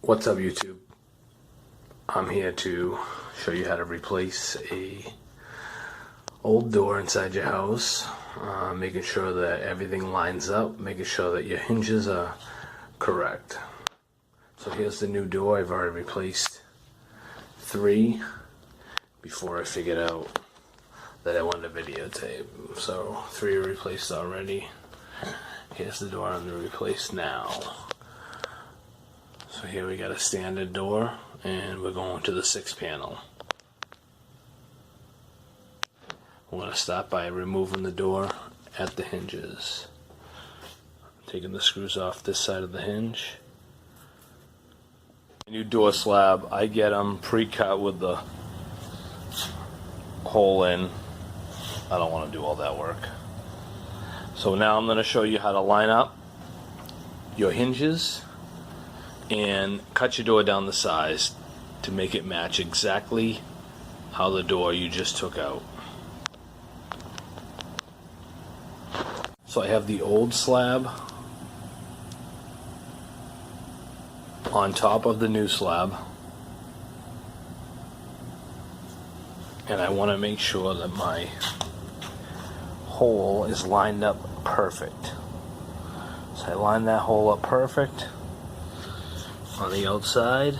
What's up, YouTube? I'm here to show you how to replace a old door inside your house, making sure that everything lines up, making sure that your hinges are correct. So here's the new door. I've already replaced 3 before I figured out that I wanted to videotape. So 3 are replaced already. Here's the door I'm going to replace now. So here we got a standard door, and we're going to the 6 panel. We're going to start by removing the door at the hinges. Taking the screws off this side of the hinge. New door slab, I get them pre-cut with the hole in. I don't want to do all that work. So now I'm going to show you how to line up your hinges and cut your door down the size to make it match exactly how the door you just took out. So I have the old slab on top of the new slab, and I want to make sure that my hole is lined up perfect. So I line that hole up perfect. On the outside,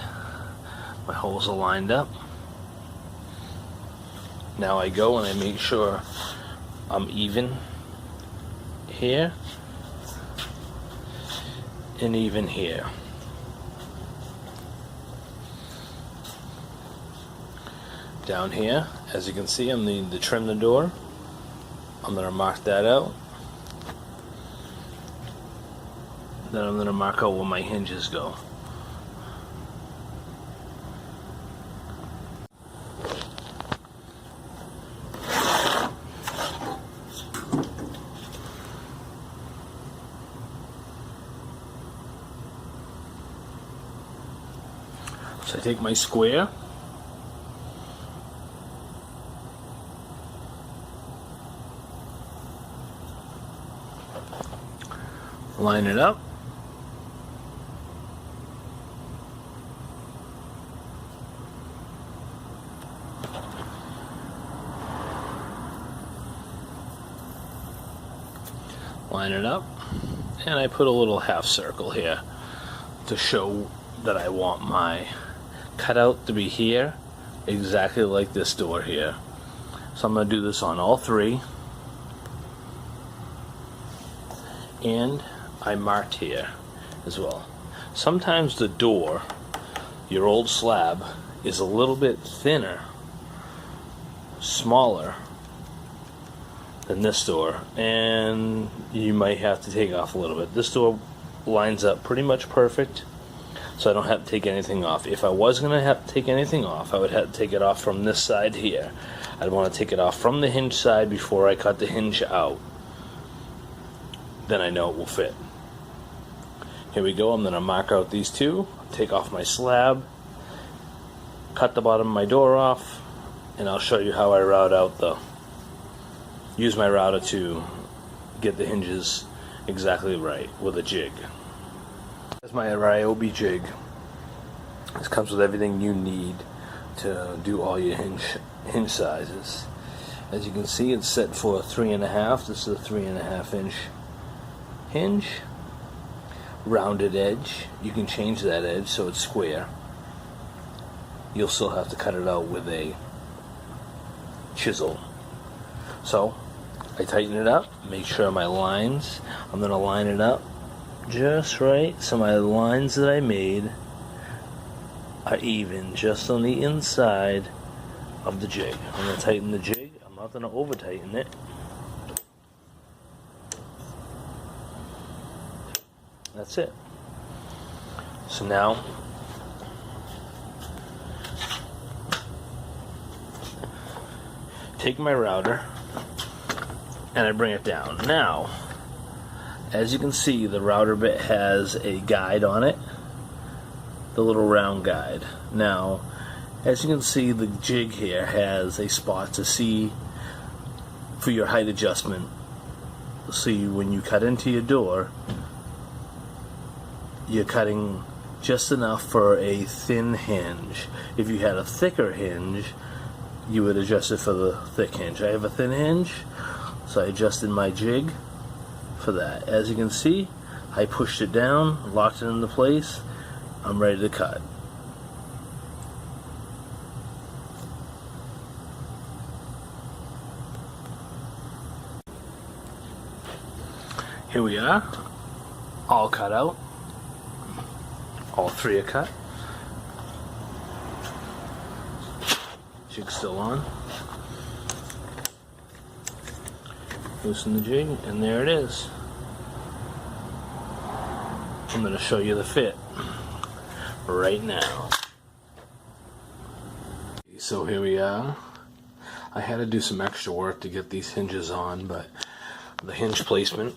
my holes are lined up. Now I go and I make sure I'm even here and even here. Down here, as you can see, I'm needing to trim the door. I'm going to mark that out. Then I'm going to mark out where my hinges go. So I take my square, line it up, and I put a little half circle here to show that I want my cutout to be here, exactly like this door here. So I'm going to do this on all 3, and I marked here as well. Sometimes the door, your old slab, is a little bit thinner, smaller than this door, and you might have to take off a little bit. This door lines up pretty much perfect, so I don't have to take anything off. If I was going to have to take anything off, I would have to take it off from this side here. I'd want to take it off from the hinge side before I cut the hinge out. Then I know it will fit. Here we go. I'm going to mark out these 2, take off my slab, cut the bottom of my door off, and I'll show you how I route out use my router to get the hinges exactly right with a jig. Here's my Ryobi jig. This comes with everything you need to do all your hinge sizes. As you can see, it's set for 3.5. This is a 3.5 inch hinge. Rounded edge. You can change that edge so it's square. You'll still have to cut it out with a chisel. So I tighten it up, make sure my lines, I'm going to line it up just right so my lines that I made are even just on the inside of the jig. I'm going to tighten the jig. I'm not going to over tighten it. That's it. So now take my router and I bring it down. Now, as you can see, the router bit has a guide on it, the little round guide. Now, as you can see, the jig here has a spot to see for your height adjustment. See, when you cut into your door, you're cutting just enough for a thin hinge. If you had a thicker hinge, you would adjust it for the thick hinge. I have a thin hinge, so I adjusted my jig for that. As you can see, I pushed it down, locked it into place. I'm ready to cut. Here we are, all cut out. All three are cut. Jig's still on. Loosen the jig, and there it is. I'm going to show you the fit right now. So here we are. I had to do some extra work to get these hinges on, but the hinge placement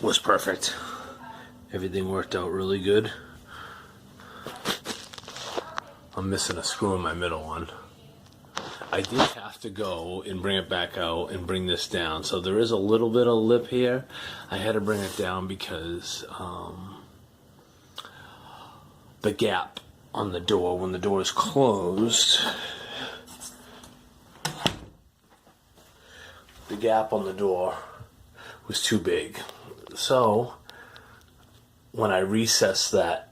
was perfect. Everything worked out really good. I'm missing a screw in my middle one. I did have to go and bring it back out and bring this down. So there is a little bit of lip here. I had to bring it down because the gap on the door, when the door is closed, the gap on the door was too big. So when I recessed that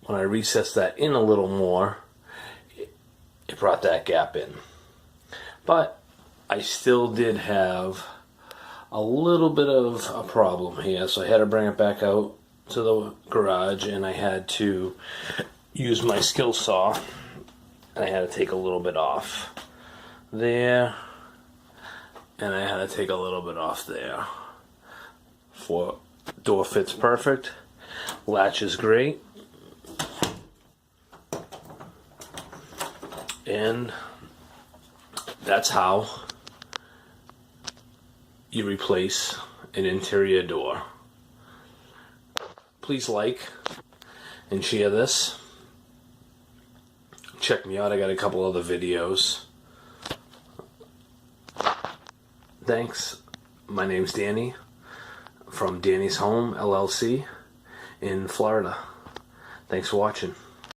in a little more, it brought that gap in. But I still did have a little bit of a problem here, so I had to bring it back out to the garage, and I had to use my skill saw, and I had to take a little bit off there, and I had to take a little bit off there. Door fits perfect, latch is great, and that's how you replace an interior door. Please like and share this. Check me out, I got a couple other videos. Thanks. My name's Danny from Danny's Home LLC in Florida. Thanks for watching.